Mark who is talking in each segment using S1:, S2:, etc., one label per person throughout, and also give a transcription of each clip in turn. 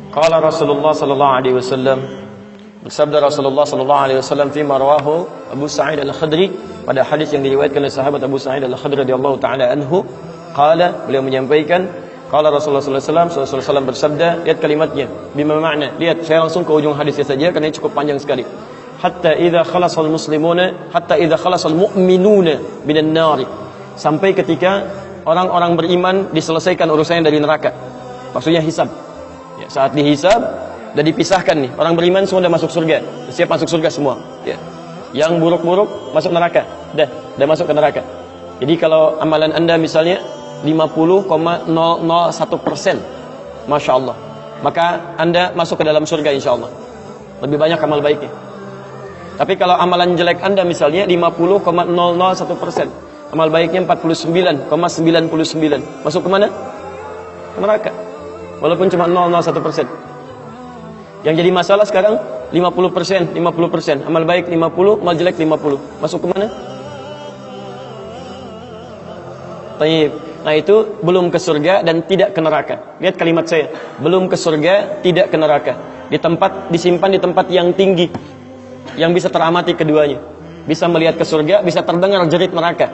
S1: Qala Rasulullah sallallahu alaihi wasallam, bersabda Rasulullah sallallahu alaihi wasallam fi marwahu Abu Sa'id Al-Khudri, pada hadis yang diriwayatkan oleh sahabat Abu Sa'id Al-Khudri radhiyallahu taala anhu, qala, beliau menyampaikan, qala Rasulullah sallallahu alaihi wasallam bersabda, lihat kalimatnya, bima makna, lihat saya langsung ke ujung hadisnya saja karena ini cukup panjang sekali. Hatta idza khalasal muslimuna, hatta idza khalasal mu'minuna minan nar, sampai ketika orang-orang beriman diselesaikan urusannya dari neraka, maksudnya hisab. Ya, saat dihisab dan dipisahkan nih, orang beriman semua sudah masuk surga, siap masuk surga semua. Ya. Yang buruk-buruk masuk neraka, dah masuk ke neraka. Jadi kalau amalan anda misalnya 50,001%, masya Allah, maka anda masuk ke dalam surga insya Allah. Lebih banyak amal baiknya. Tapi kalau amalan jelek anda misalnya 50,001%, amal baiknya 49,99, masuk ke mana? Ke neraka. Walaupun cuma 0,01%. Yang jadi masalah sekarang 50%, amal baik 50, amal jelek 50. Masuk ke mana? Taib. Nah itu belum ke surga dan tidak ke neraka. Lihat kalimat saya, belum ke surga, tidak ke neraka. Disimpan di tempat yang tinggi, yang bisa teramati keduanya. Bisa melihat ke surga, bisa terdengar jerit neraka.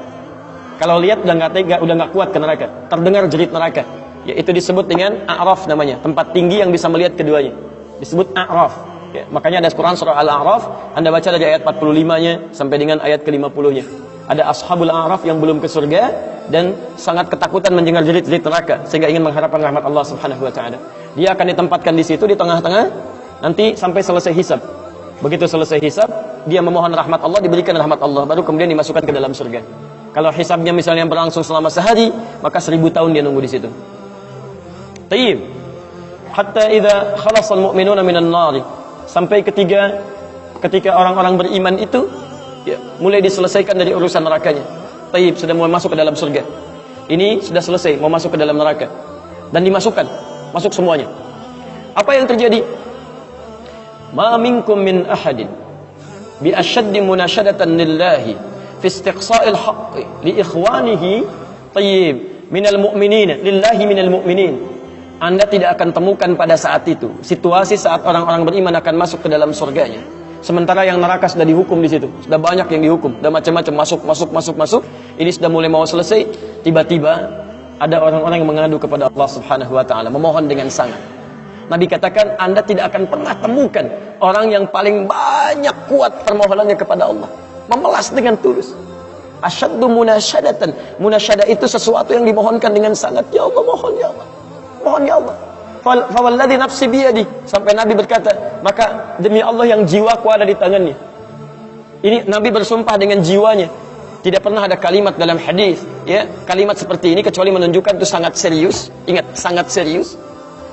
S1: Kalau lihat udah nggak kuat ke neraka. Terdengar jerit neraka. Yaitu disebut dengan A'raf namanya, tempat tinggi yang bisa melihat keduanya. Disebut A'raf. Ya, makanya ada Quran surah Al-A'raf, Anda baca dari ayat 45-nya sampai dengan ayat ke-50-nya. Ada ashabul A'raf yang belum ke surga dan sangat ketakutan mendengar jerit-jerit neraka sehingga ingin mengharapkan rahmat Allah Subhanahu wa taala. Dia akan ditempatkan di situ di tengah-tengah nanti sampai selesai hisab. Begitu selesai hisab, dia memohon rahmat Allah, diberikan rahmat Allah, baru kemudian dimasukkan ke dalam surga. Kalau hisabnya misalnya berlangsung selama sehari, maka 1000 tahun dia nunggu di situ. Tayyib. Hatta idza khalasal mu'minuna minan nar, sampai ketika orang-orang beriman itu ya, mulai diselesaikan dari urusan nerakanya. Tayyib, sudah mau masuk ke dalam surga. Ini sudah selesai, mau masuk ke dalam neraka. Dan dimasukkan, masuk semuanya. Apa yang terjadi? Ma minkum min ahadin bi ashaddi munashadatan lillahi fi istiqsa'il haqqi li ikhwanihi tayyib minal mu'minina lillahi minal mu'minin. Anda tidak akan temukan pada saat itu situasi saat orang-orang beriman akan masuk ke dalam surganya, sementara yang neraka sudah dihukum di situ, sudah banyak yang dihukum, sudah macam-macam masuk. Ini sudah mulai mau selesai, tiba-tiba ada orang-orang yang mengadu kepada Allah Subhanahu wa taala, memohon dengan sangat. Nabi katakan, Anda tidak akan pernah temukan orang yang paling banyak kuat permohonannya kepada Allah, memelas dengan tulus. Asyaddu munasyadatan. Munasyadah itu sesuatu yang dimohonkan dengan sangat. Ya Allah, mohon ya Allah. Mohon ya Allah. Fawalladzi nafsi biyadi, sampai Nabi berkata, maka demi Allah yang jiwaku ada di tangannya. Ini Nabi bersumpah dengan jiwanya. Tidak pernah ada kalimat dalam hadis, ya, kalimat seperti ini kecuali menunjukkan itu sangat serius. Ingat, sangat serius.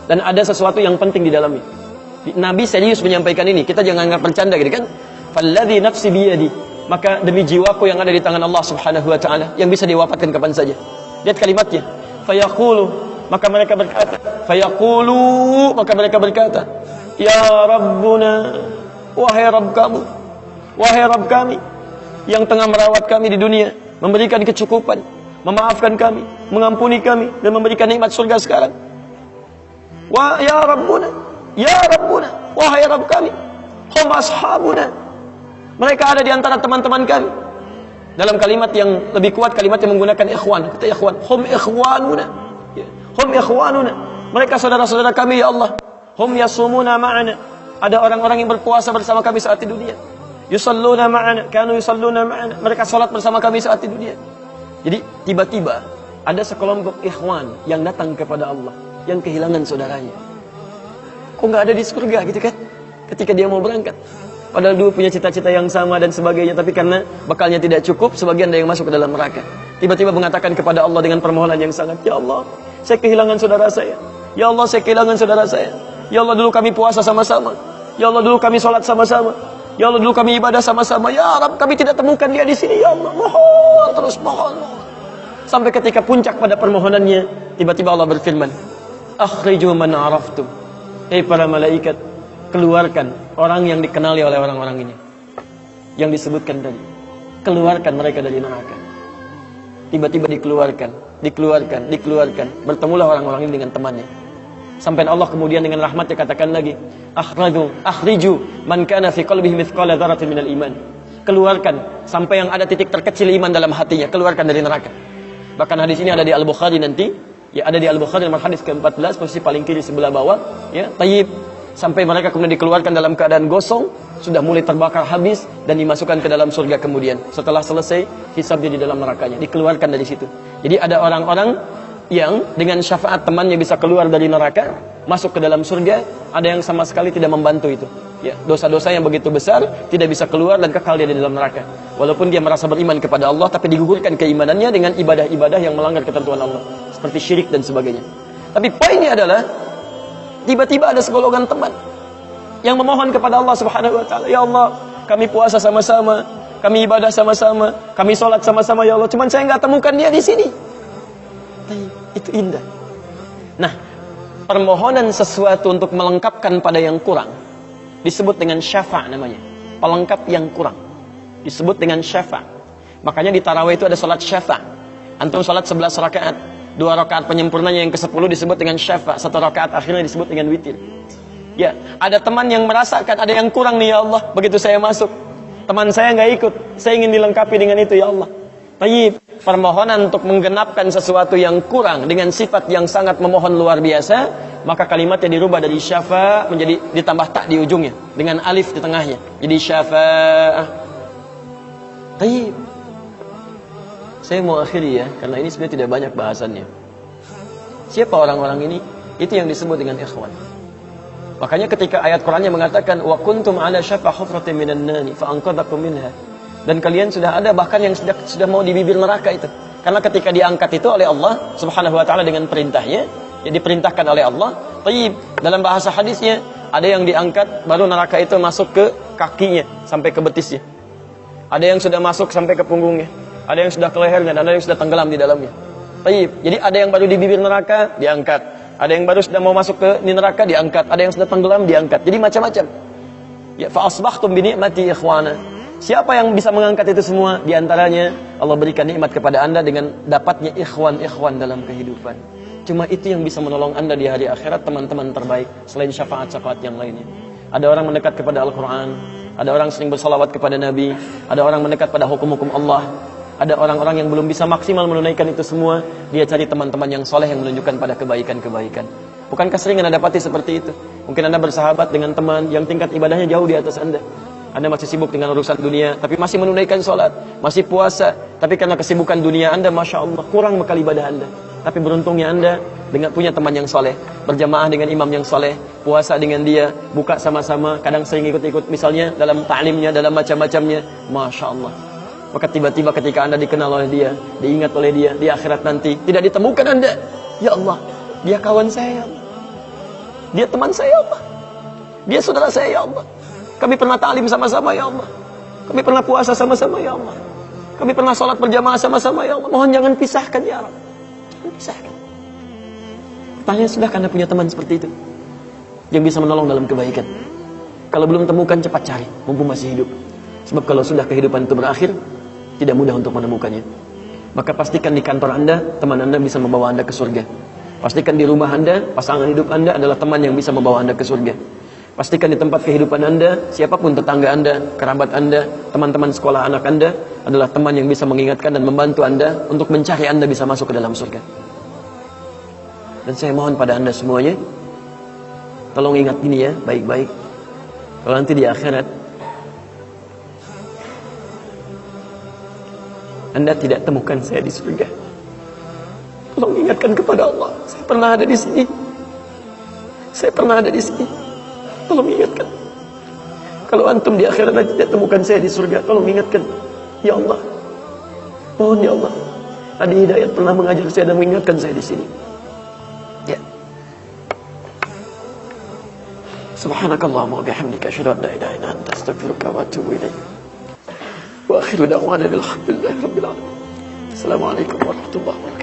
S1: Dan ada sesuatu yang penting di dalamnya. Nabi serius menyampaikan ini. Kita jangan anggap bercanda gitu kan. Falladzi nafsi biyadi, maka demi jiwaku yang ada di tangan Allah Subhanahu wa taala, yang bisa diwafatkan kapan saja. Lihat kalimatnya. Fayaqulu, maka mereka berkata, fayaqulu, maka mereka berkata, ya Rabbuna, wahai Rabb kami yang tengah merawat kami di dunia, memberikan kecukupan, memaafkan kami, mengampuni kami, dan memberikan nikmat surga sekarang. Ya Rabbuna, wahai Rabb kami, hum ashabuna, mereka ada di antara teman-teman kami. Dalam kalimat yang lebih kuat, kalimat yang menggunakan ikhwan, kata ikhwan, hum ikhwanuna, mereka saudara-saudara kami ya Allah. Hum yasumuna ma'ana, ada orang-orang yang berpuasa bersama kami saat di dunia. Yusalluna ma'ana, kanu yusalluna ma'ana, mereka salat bersama kami saat di dunia. Jadi tiba-tiba ada sekelompok ikhwan yang datang kepada Allah, yang kehilangan saudaranya. Kok nggak ada di surga gitu kan? Ketika dia mau berangkat, padahal dulu punya cita-cita yang sama dan sebagainya, tapi karena bekalnya tidak cukup, sebagian ada yang masuk ke dalam neraka. Tiba-tiba mengatakan kepada Allah dengan permohonan yang sangat, ya Allah, saya kehilangan saudara saya. Ya Allah, saya kehilangan saudara saya. Ya Allah, dulu kami puasa sama-sama. Ya Allah, dulu kami sholat sama-sama. Ya Allah, dulu kami ibadah sama-sama. Ya Rabb, kami tidak temukan dia di sini. Ya Allah, mohon, terus mohon. Sampai ketika puncak pada permohonannya, tiba-tiba Allah berfirman, akhriju man araftum. Hei para malaikat, keluarkan orang yang dikenali oleh orang-orang ini, yang disebutkan tadi. Keluarkan mereka dari neraka. Tiba-tiba dikeluarkan. Bertemulah orang-orang ini dengan temannya. Sampai Allah kemudian dengan rahmatnya katakan lagi, akhriju man kana fi qalbihi mithqala dzarratin minal iman. Keluarkan sampai yang ada titik terkecil iman dalam hatinya, keluarkan dari neraka. Bahkan hadis ini ada di Al-Bukhari nanti, ya ada di Al-Bukhari nomor hadis ke-14, posisi paling kiri sebelah bawah, ya, tayyib. Sampai mereka kemudian dikeluarkan dalam keadaan gosong, sudah mulai terbakar habis dan dimasukkan ke dalam surga kemudian. Setelah selesai hisabnya di dalam nerakanya, dikeluarkan dari situ. Jadi ada orang-orang yang dengan syafaat temannya bisa keluar dari neraka, masuk ke dalam surga, ada yang sama sekali tidak membantu itu. Ya, dosa-dosa yang begitu besar tidak bisa keluar dan kekal dia di dalam neraka. Walaupun dia merasa beriman kepada Allah, tapi digugurkan keimanannya dengan ibadah-ibadah yang melanggar ketentuan Allah, seperti syirik dan sebagainya. Tapi poinnya adalah tiba-tiba ada segolongan teman yang memohon kepada Allah Subhanahu wa taala, "Ya Allah, kami puasa sama-sama, kami ibadah sama-sama, kami sholat sama-sama ya Allah, cuman saya nggak temukan dia di sini." Itu indah. Nah, permohonan sesuatu untuk melengkapkan pada yang kurang disebut dengan syafa' namanya. Pelengkap yang kurang disebut dengan syafa'. Makanya di tarawih itu ada sholat syafa'. Antum sholat 11 rakaat, 2 rakaat penyempurnanya yang ke-10 disebut dengan syafa', 1 rakaat akhirnya disebut dengan witir. Ya, ada teman yang merasakan ada yang kurang nih ya Allah, begitu saya masuk, teman saya nggak ikut, saya ingin dilengkapi dengan itu ya Allah. Tayyib, permohonan untuk menggenapkan sesuatu yang kurang dengan sifat yang sangat memohon luar biasa, maka kalimatnya dirubah dari syafa' menjadi ditambah tak di ujungnya dengan alif di tengahnya, jadi syafa'ah. Tayyib. Saya mau akhiri ya, karena ini sebenarnya tidak banyak bahasannya. Siapa orang-orang ini? Itu yang disebut dengan ikhwan. Makanya ketika ayat Qur'annya mengatakan wa kuntum ala syafa hufratin minan nari fa anqadhakum minha. Dan kalian sudah ada bahkan yang sudah mau di bibir neraka itu. Karena ketika diangkat itu oleh Allah Subhanahu wa taala dengan perintahnya, ya diperintahkan oleh Allah. Tayyib, dalam bahasa hadisnya ada yang diangkat baru neraka itu masuk ke kakinya sampai ke betisnya. Ada yang sudah masuk sampai ke punggungnya. Ada yang sudah ke lehernya dan ada yang sudah tenggelam di dalamnya. Tayyib. Jadi ada yang baru di bibir neraka diangkat. Ada yang baru sudah mau masuk ke neraka diangkat. Ada yang sudah tenggelam diangkat. Jadi macam-macam. Ya fa asbahtum bi ni'mati ikhwana. Siapa yang bisa mengangkat itu semua? Di antaranya Allah berikan nikmat kepada anda dengan dapatnya ikhwan-ikhwan dalam kehidupan. Cuma itu yang bisa menolong anda di hari akhirat, teman-teman terbaik selain syafaat-syafaat yang lainnya. Ada orang mendekat kepada Al-Quran, ada orang sering bersalawat kepada Nabi, ada orang mendekat pada hukum-hukum Allah. Ada orang-orang yang belum bisa maksimal menunaikan itu semua, dia cari teman-teman yang soleh yang menunjukkan pada kebaikan-kebaikan. Bukankah sering anda dapati seperti itu? Mungkin anda bersahabat dengan teman yang tingkat ibadahnya jauh di atas anda. Anda masih sibuk dengan urusan dunia, tapi masih menunaikan sholat, masih puasa, tapi karena kesibukan dunia anda, Masya Allah, kurang bekal ibadah anda. Tapi beruntungnya anda dengan punya teman yang soleh, berjamaah dengan imam yang soleh, puasa dengan dia, buka sama-sama, kadang sering ikut-ikut misalnya dalam ta'limnya, dalam macam-macamnya, Masya Allah. Maka tiba-tiba ketika anda dikenal oleh dia, diingat oleh dia, di akhirat nanti, tidak ditemukan anda, ya Allah, dia kawan saya, ya Allah. Dia teman saya, ya Allah. Dia saudara saya, ya Allah. Kami pernah ta'lim sama-sama ya Allah. Kami pernah puasa sama-sama ya Allah. Kami pernah sholat berjamaah sama-sama ya Allah. Mohon jangan pisahkan ya Allah. Jangan pisahkan. Pertanyaan, sudahkah Anda punya teman seperti itu yang bisa menolong dalam kebaikan? Kalau belum temukan, cepat cari mumpung masih hidup. Sebab kalau sudah kehidupan itu berakhir, tidak mudah untuk menemukannya. Maka pastikan di kantor anda, teman anda bisa membawa anda ke surga. Pastikan di rumah anda, pasangan hidup anda adalah teman yang bisa membawa anda ke surga. Pastikan di tempat kehidupan anda, siapapun tetangga anda, kerabat anda, teman-teman sekolah anak anda adalah teman yang bisa mengingatkan dan membantu anda untuk mencari anda bisa masuk ke dalam surga. Dan saya mohon pada anda semuanya, tolong ingat ini ya, baik-baik. Kalau nanti di akhirat anda tidak temukan saya di surga, tolong ingatkan kepada Allah, saya pernah ada di sini. Saya pernah ada di sini. Tolong ingatkan. Kalau antum di akhirat nanti tidak temukan saya di surga, tolong ingatkan. Ya Allah, mohon ya Allah, Adi Hidayat pernah mengajar saya dan mengingatkan saya di sini. Ya. Subhanakallahumma wa bihamdika asyhadu an la ilaha illa anta astaghfiruka wa atubu ilaik. Wa akhiru da'wana alhamdulillahi rabbil alamin. Assalamualaikum warahmatullahi wabarakatuh.